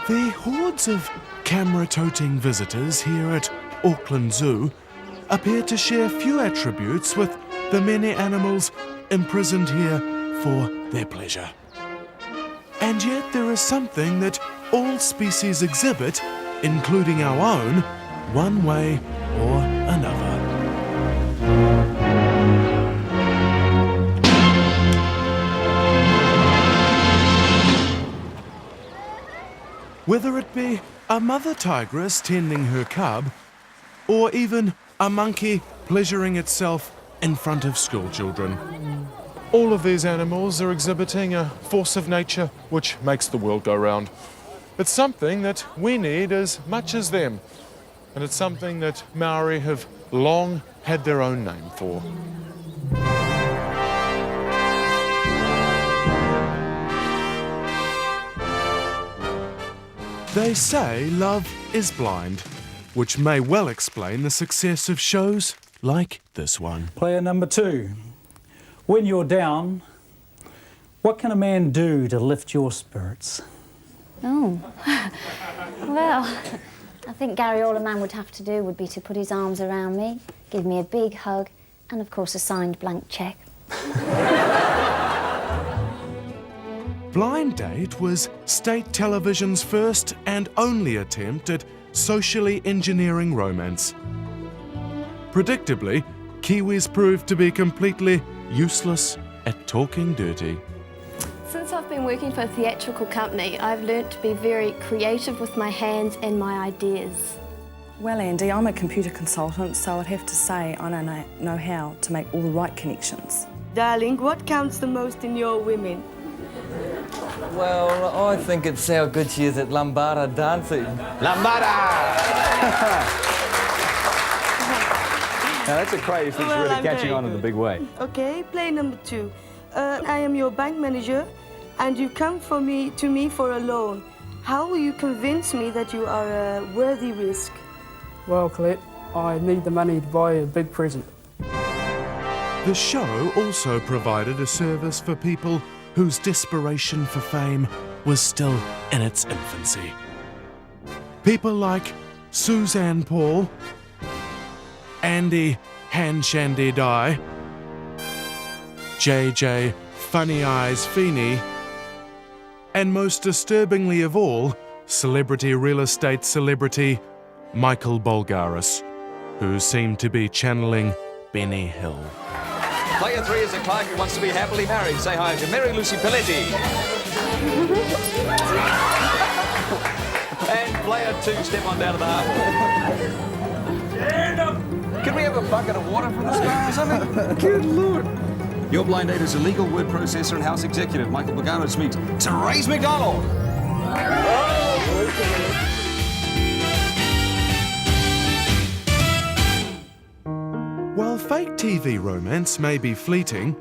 The hordes of camera-toting visitors here at Auckland Zoo appear to share few attributes with the many animals imprisoned here for their pleasure. And yet there is something that all species exhibit, including our own, one way or another. Whether it be a mother tigress tending her cub, or even a monkey pleasuring itself in front of schoolchildren. All of these animals are exhibiting a force of nature which makes the world go round. It's something that we need as much as them, and it's something that Maori have long had their own name for. They say love is blind, which may well explain the success of shows like this one. Player number 2. When you're down, what can a man do to lift your spirits? Oh, well, I think Gary, all a man would have to do would be to put his arms around me, give me a big hug, and of course a signed blank cheque. Blind Date was state television's first and only attempt at socially engineering romance. Predictably, Kiwis proved to be completely useless at talking dirty. Since I've been working for a theatrical company, I've learnt to be very creative with my hands and my ideas. Well, Andy, I'm a computer consultant, so I'd have to say I don't know how to make all the right connections. Darling, what counts the most in your women? Well, I think it's how good she is at lambada dancing. Lambada! Now that's a craze that's Well, really I'm catching very on in a good. big way. Okay, play number 2. I am your bank manager, and you come to me for a loan. How will you convince me that you are a worthy risk? Well, Colette, I need the money to buy a big present. The show also provided a service for people whose desperation for fame was still in its infancy. People like Suzanne Paul, Andy Hanshandy Dye, JJ Funny Eyes Feeney, and most disturbingly of all, celebrity real estate celebrity Michael Bulgaris, who seemed to be channeling Benny Hill. Player 3 is a client who wants to be happily married. Say hi to Mary Lucy Pelletti. And player 2, step on down to the harbour. Can we have a bucket of water from the sky or something? Good Lord. Your blind date is a legal word processor and house executive. Michael Bulgaris meets Therese McDonald. While fake TV romance may be fleeting,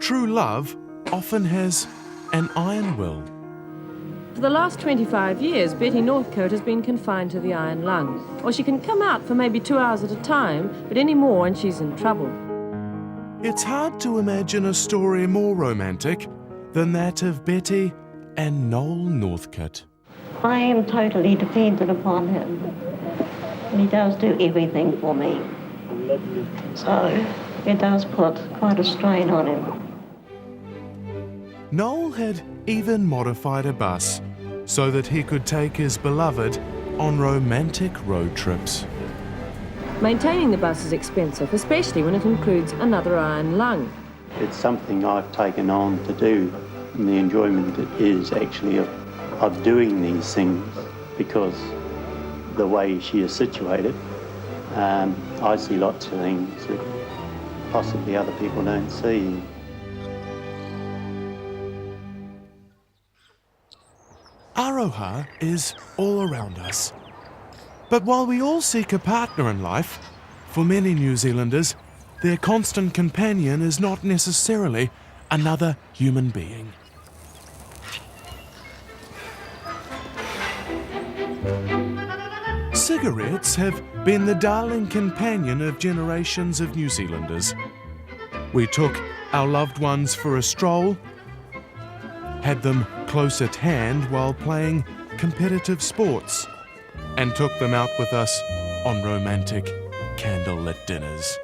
true love often has an iron will. For the last 25 years, Betty Northcote has been confined to the iron lung. Or she can come out for maybe 2 hours at a time, but any more and she's in trouble. It's hard to imagine a story more romantic than that of Betty and Noel Northcote. I am totally dependent upon him, and he does do everything for me. So it does put quite a strain on him. Noel had even modified a bus so that he could take his beloved on romantic road trips. Maintaining the bus is expensive, especially when it includes another iron lung. It's something I've taken on to do, and the enjoyment is actually of doing these things, because the way she is situated, I see lots of things that possibly other people don't see. Aroha is all around us. But while we all seek a partner in life, for many New Zealanders, their constant companion is not necessarily another human being. Cigarettes have been the darling companion of generations of New Zealanders. We took our loved ones for a stroll, had them close at hand while playing competitive sports and took them out with us on romantic candlelit dinners.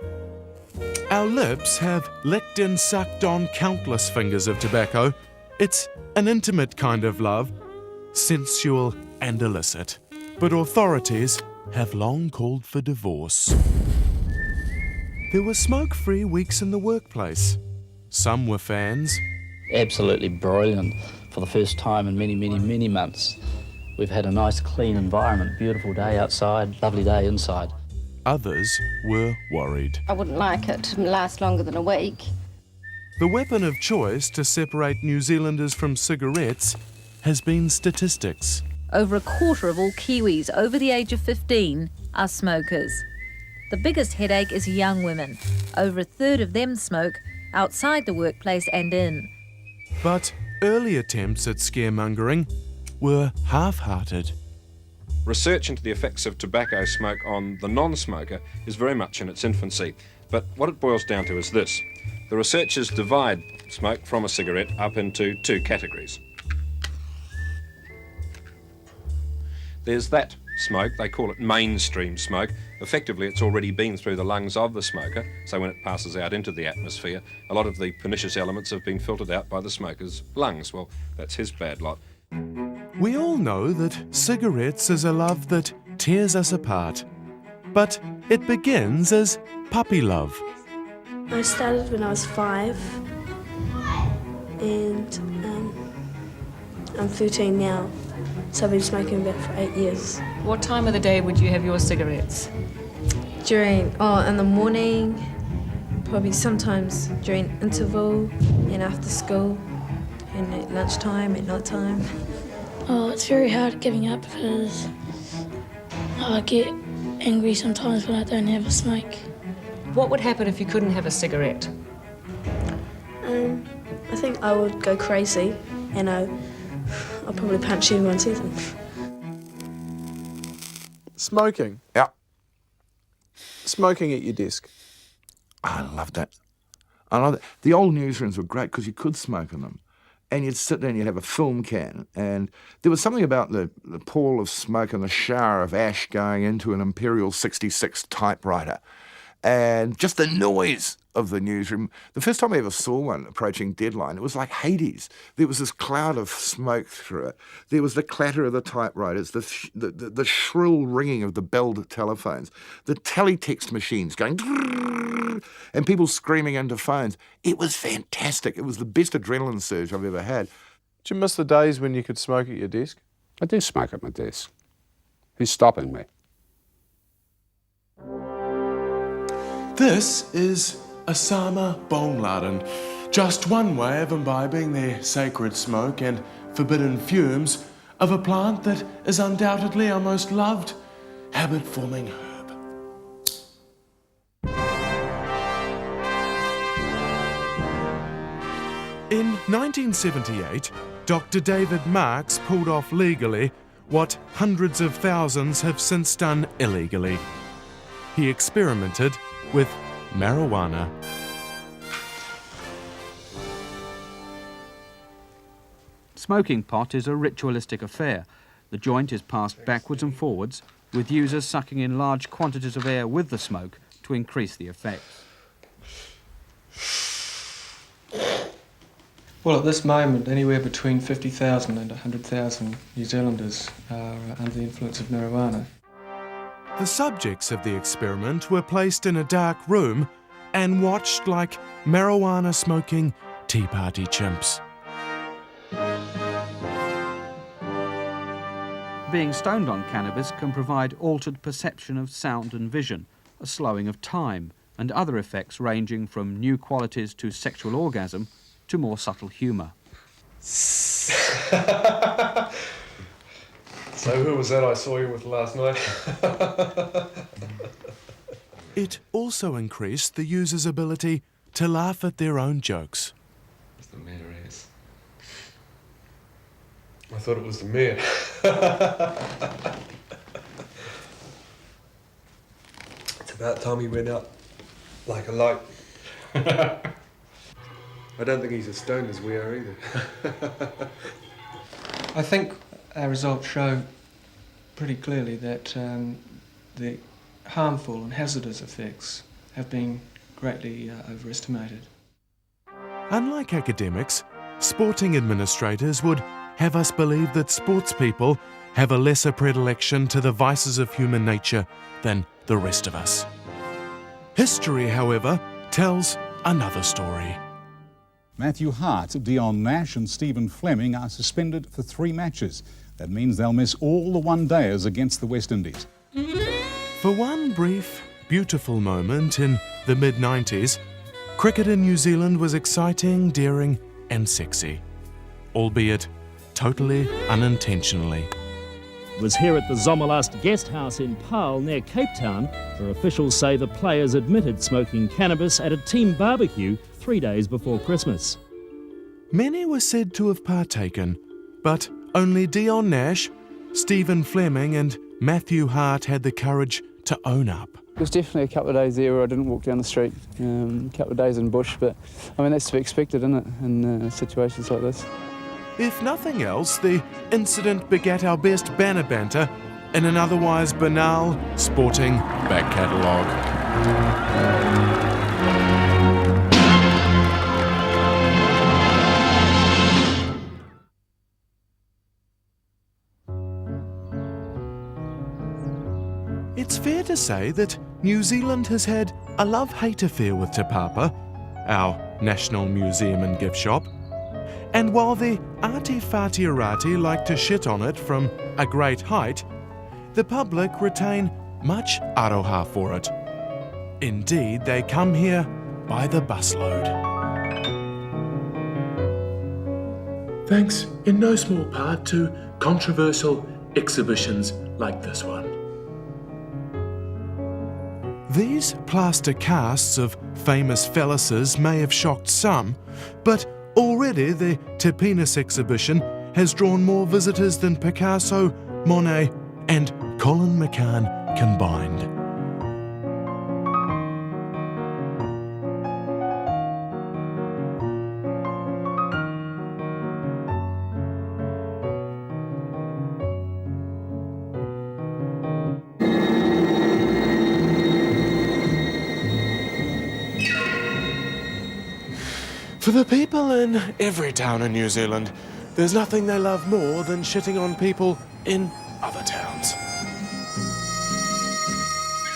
Our lips have licked and sucked on countless fingers of tobacco. It's an intimate kind of love, sensual and illicit. But authorities have long called for divorce. There were smoke-free weeks in the workplace. Some were fans. Absolutely brilliant. For the first time in many, many, many months. We've had a nice clean environment, beautiful day outside, lovely day inside. Others were worried. I wouldn't like it to last longer than a week. The weapon of choice to separate New Zealanders from cigarettes has been statistics. Over a quarter of all Kiwis over the age of 15 are smokers. The biggest headache is young women. Over a third of them smoke outside the workplace and in. But early attempts at scaremongering were half-hearted. Research into the effects of tobacco smoke on the non-smoker is very much in its infancy, but what it boils down to is this. The researchers divide smoke from a cigarette up into two categories. There's that smoke, they call it mainstream smoke. Effectively, it's already been through the lungs of the smoker, so when it passes out into the atmosphere, a lot of the pernicious elements have been filtered out by the smoker's lungs. Well, that's his bad lot. We all know that cigarettes is a love that tears us apart. But it begins as puppy love. I started when I was 5 and I'm 13 now, so I've been smoking about for 8 years. What time of the day would you have your cigarettes? In the morning, probably sometimes during interval and after school and at lunchtime, at night time. Oh, it's very hard giving up because I get angry sometimes when I don't have a smoke. What would happen if you couldn't have a cigarette? I think I would go crazy and I'll probably punch anyone who sees them. Smoking? Yeah. Smoking at your desk? I love that. I love that. The old newsrooms were great because you could smoke in them. And you'd sit there and you'd have a film can. And there was something about the pall of smoke and the shower of ash going into an Imperial 66 typewriter. And just the noise of the newsroom. The first time I ever saw one approaching deadline, it was like Hades. There was this cloud of smoke through it. There was the clatter of the typewriters, the shrill ringing of the belled telephones, the teletext machines going and people screaming into phones. It was fantastic. It was the best adrenaline surge I've ever had. Do you miss the days when you could smoke at your desk? I do smoke at my desk. Who's stopping me? This is Osama bin Laden, just one way of imbibing their sacred smoke and forbidden fumes of a plant that is undoubtedly our most loved habit-forming herb. In 1978, Dr. David Marks pulled off legally what hundreds of thousands have since done illegally. He experimented with marijuana. Smoking pot is a ritualistic affair. The joint is passed backwards and forwards, with users sucking in large quantities of air with the smoke to increase the effects. Well, at this moment, anywhere between 50,000 and 100,000 New Zealanders are under the influence of marijuana. The subjects of the experiment were placed in a dark room and watched like marijuana-smoking Tea Party chimps. Being stoned on cannabis can provide altered perception of sound and vision, a slowing of time, and other effects ranging from new qualities to sexual orgasm to more subtle humour. So who was that I saw you with last night? It also increased the user's ability to laugh at their own jokes. What's the matter is? I thought it was the mayor. It's about time he went out like a light. I don't think he's as stoned as we are either. I think our results show pretty clearly that the harmful and hazardous effects have been greatly overestimated. Unlike academics, sporting administrators would have us believe that sports people have a lesser predilection to the vices of human nature than the rest of us. History, however, tells another story. Matthew Hart, Dion Nash and Stephen Fleming are suspended for 3 matches. That means they'll miss all the one-dayers against the West Indies. For one brief, beautiful moment in the mid-90s, cricket in New Zealand was exciting, daring and sexy, albeit totally unintentionally. It was here at the Zomalast guest house in Paarl near Cape Town where officials say the players admitted smoking cannabis at a team barbecue 3 days before Christmas. Many were said to have partaken, but only Dion Nash, Stephen Fleming and Matthew Hart had the courage to own up. There was definitely a couple of days there where I didn't walk down the street, a couple of days in bush, but I mean that's to be expected, isn't it, in situations like this. If nothing else, the incident begat our best banner banter in an otherwise banal sporting back catalogue. It's fair to say that New Zealand has had a love-hate affair with Te Papa, our national museum and gift shop. And while the arty-farty-arati like to shit on it from a great height, the public retain much aroha for it. Indeed, they come here by the busload. Thanks in no small part to controversial exhibitions like this one. These plaster casts of famous phalluses may have shocked some, but already the Te Penis exhibition has drawn more visitors than Picasso, Monet and Colin McCann combined. For the people in every town in New Zealand, there's nothing they love more than shitting on people in other towns.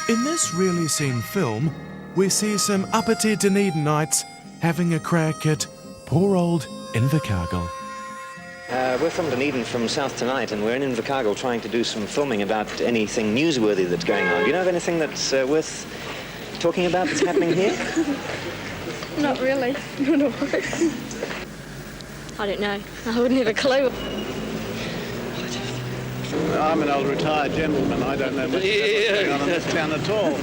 In this really seen film, we see some uppity Dunedinites having a crack at poor old Invercargill. We're from Dunedin, from South Tonight, and we're in Invercargill trying to do some filming about anything newsworthy that's going on. Do you know of anything that's worth talking about that's happening here? Not really. No. I don't know. I wouldn't have a clue. I'm an old retired gentleman. I don't know much about what's going on in this town at all.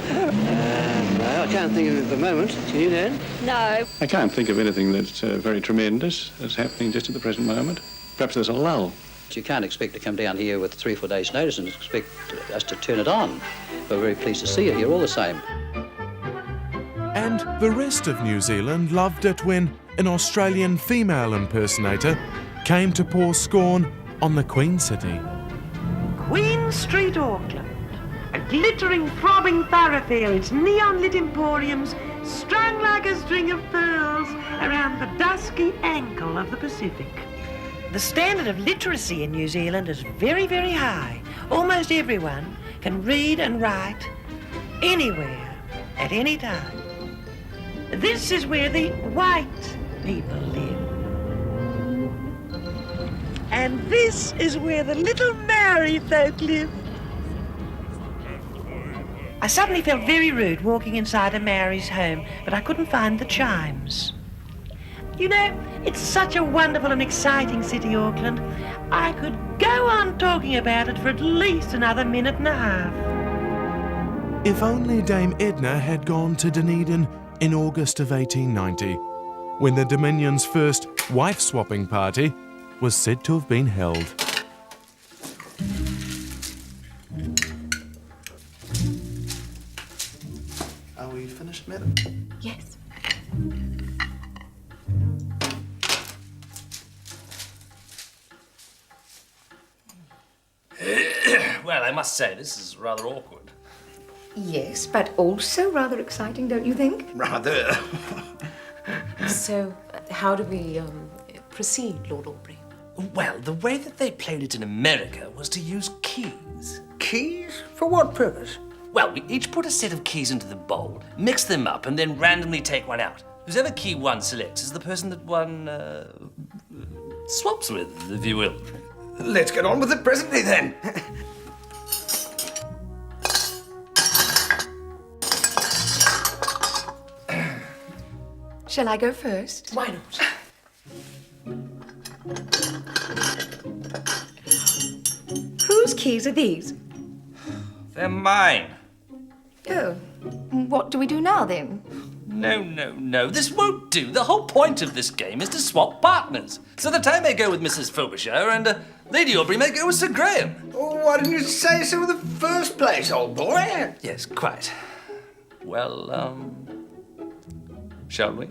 No, I can't think of it at the moment. Can you, Dan? No. I can't think of anything that's very tremendous that's happening just at the present moment. Perhaps there's a lull. You can't expect to come down here with 3 or 4 days' notice and expect us to turn it on. We're very pleased to see you here all the same. And the rest of New Zealand loved it when an Australian female impersonator came to pour scorn on the Queen City. Queen Street, Auckland. A glittering, throbbing thoroughfare, its neon-lit emporiums strung like a string of pearls around the dusky ankle of the Pacific. The standard of literacy in New Zealand is very, very high. Almost everyone can read and write anywhere, at any time. This is where the white people live. And this is where the little Maori folk live. I suddenly felt very rude walking inside a Maori's home, but I couldn't find the chimes. You know, it's such a wonderful and exciting city, Auckland. I could go on talking about it for at least another minute and a half. If only Dame Edna had gone to Dunedin in August of 1890, when the Dominion's first wife-swapping party was said to have been held. Are we finished, madam? Yes. Well, I must say, this is rather awkward. Yes, but also rather exciting, don't you think? Rather. So, how do we proceed, Lord Aubrey? Well, the way that they played it in America was to use keys. Keys? For what purpose? Well, we each put a set of keys into the bowl, mix them up, and then randomly take one out. Whoever key one selects is the person that one swaps with, if you will. Let's get on with it presently, then. Shall I go first? Why not? Whose keys are these? They're mine. Oh, what do we do now, then? No. This won't do. The whole point of this game is to swap partners. So that I may go with Mrs. Frobisher and Lady Aubrey may go with Sir Graham. Oh, why didn't you say so in the first place, old boy? Yes, quite. Well, shall we?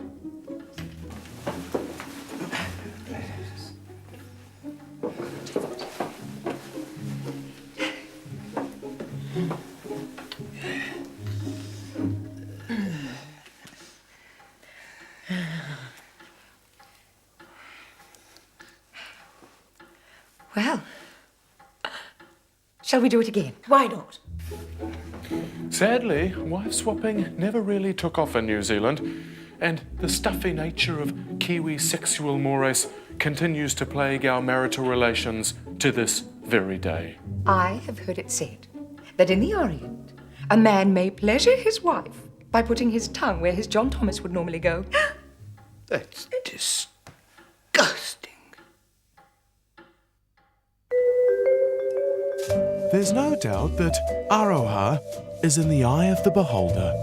Well, shall we do it again? Why not? Sadly, wife swapping never really took off in New Zealand, and the stuffy nature of Kiwi sexual mores continues to plague our marital relations to this very day. I have heard it said that in the Orient, a man may pleasure his wife by putting his tongue where his John Thomas would normally go. That's disgusting. There's no doubt that Aroha is in the eye of the beholder.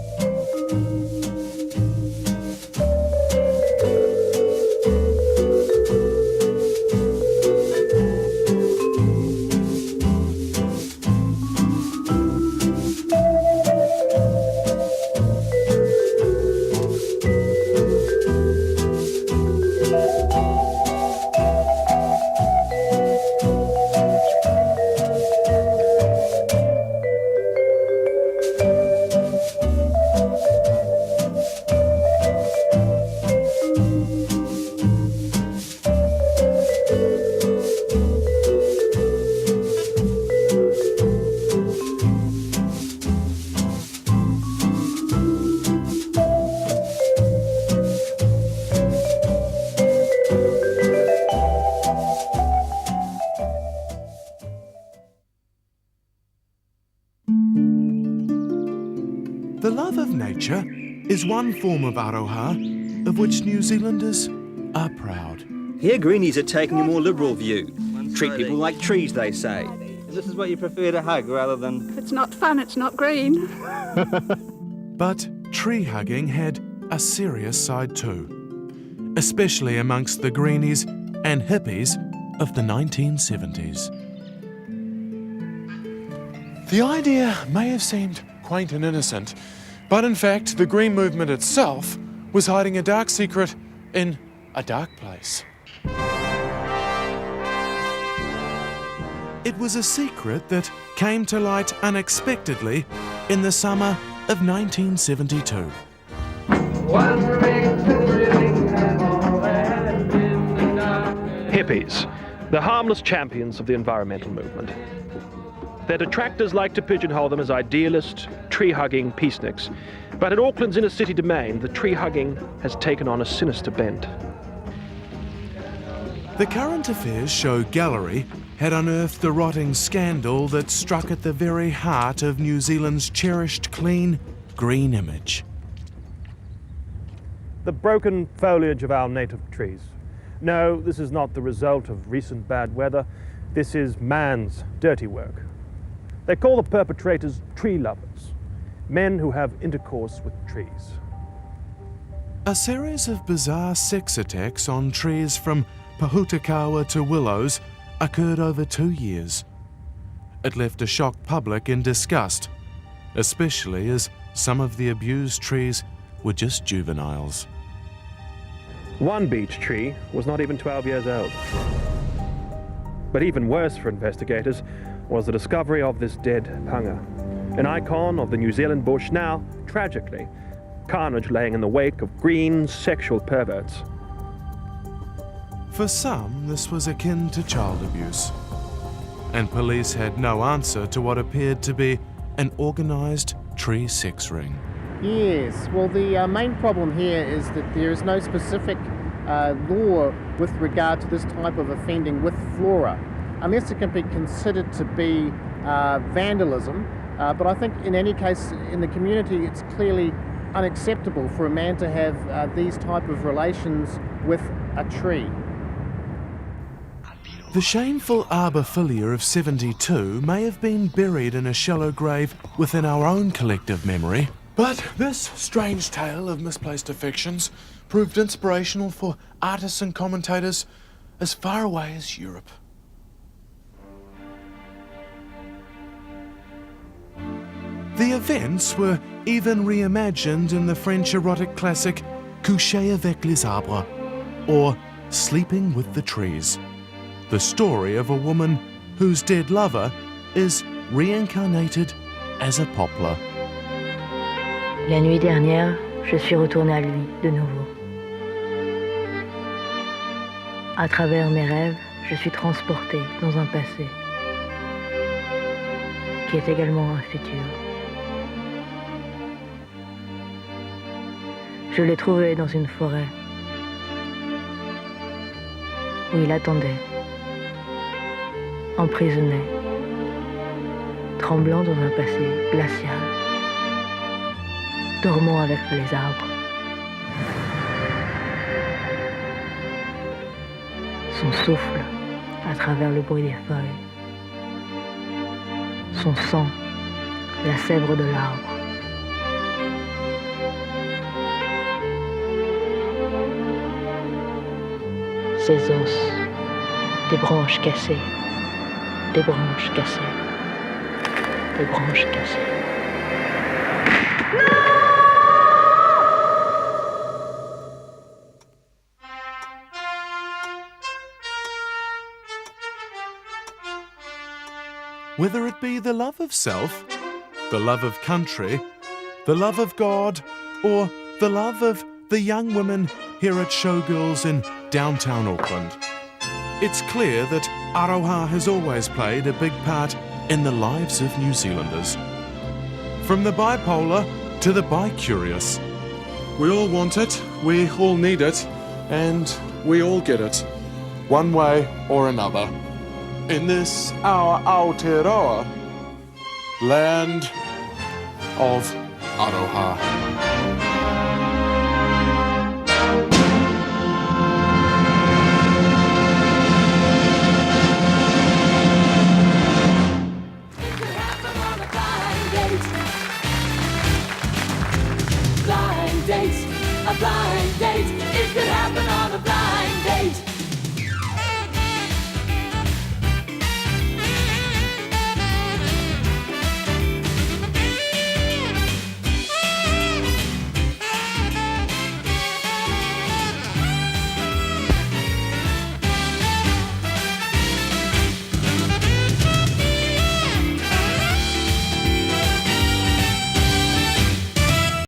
The love of nature is one form of Aroha of which New Zealanders are proud. Here Greenies are taking a more liberal view. Treat people like trees, they say. This is what you prefer to hug rather than... If it's not fun, it's not green. But tree hugging had a serious side too, especially amongst the greenies and hippies of the 1970s. The idea may have seemed quaint and innocent, but in fact the Green movement itself was hiding a dark secret in a dark place. It was a secret that came to light unexpectedly in the summer of 1972. Hippies, the harmless champions of the environmental movement. Their detractors like to pigeonhole them as idealist, tree-hugging peaceniks. But in Auckland's inner city domain, the tree-hugging has taken on a sinister bent. The Current Affairs show gallery had unearthed a rotting scandal that struck at the very heart of New Zealand's cherished clean, green image. The broken foliage of our native trees. No, this is not the result of recent bad weather. This is man's dirty work. They call the perpetrators tree lovers, men who have intercourse with trees. A series of bizarre sex attacks on trees from Pahutakawa to Willows occurred over 2 years. It left a shocked public in disgust, especially as some of the abused trees were just juveniles. One beech tree was not even 12 years old. But even worse for investigators, was the discovery of this dead panga, an icon of the New Zealand bush now, tragically, carnage laying in the wake of green sexual perverts. For some, this was akin to child abuse, and police had no answer to what appeared to be an organised tree sex ring. Yes, well the main problem here is that there is no specific law with regard to this type of offending with flora, unless it can be considered to be vandalism. But I think in any case in the community it's clearly unacceptable for a man to have these type of relations with a tree. The shameful arbophilia of 72 may have been buried in a shallow grave within our own collective memory, but this strange tale of misplaced affections proved inspirational for artists and commentators as far away as Europe. The events were even reimagined in the French erotic classic Coucher avec les arbres, or Sleeping with the Trees, the story of a woman whose dead lover is reincarnated as a poplar. La nuit dernière, je suis retournée à lui de nouveau. À travers mes rêves, je suis transportée dans un passé qui est également un futur. Je l'ai trouvé dans une forêt où il attendait, emprisonné, tremblant dans un passé glacial, dormant avec les arbres. Son souffle à travers le bruit des feuilles, son sang, la sève de l'arbre. Ses os, des branches cassées, des branches cassées, des branches cassées. Whether it be the love of self, the love of country, the love of God, or the love of the young women here at Showgirls in downtown Auckland, it's clear that Aroha has always played a big part in the lives of New Zealanders. From the bipolar to the bi-curious. We all want it, we all need it, and we all get it, one way or another. In this, our Aotearoa, land of Aroha.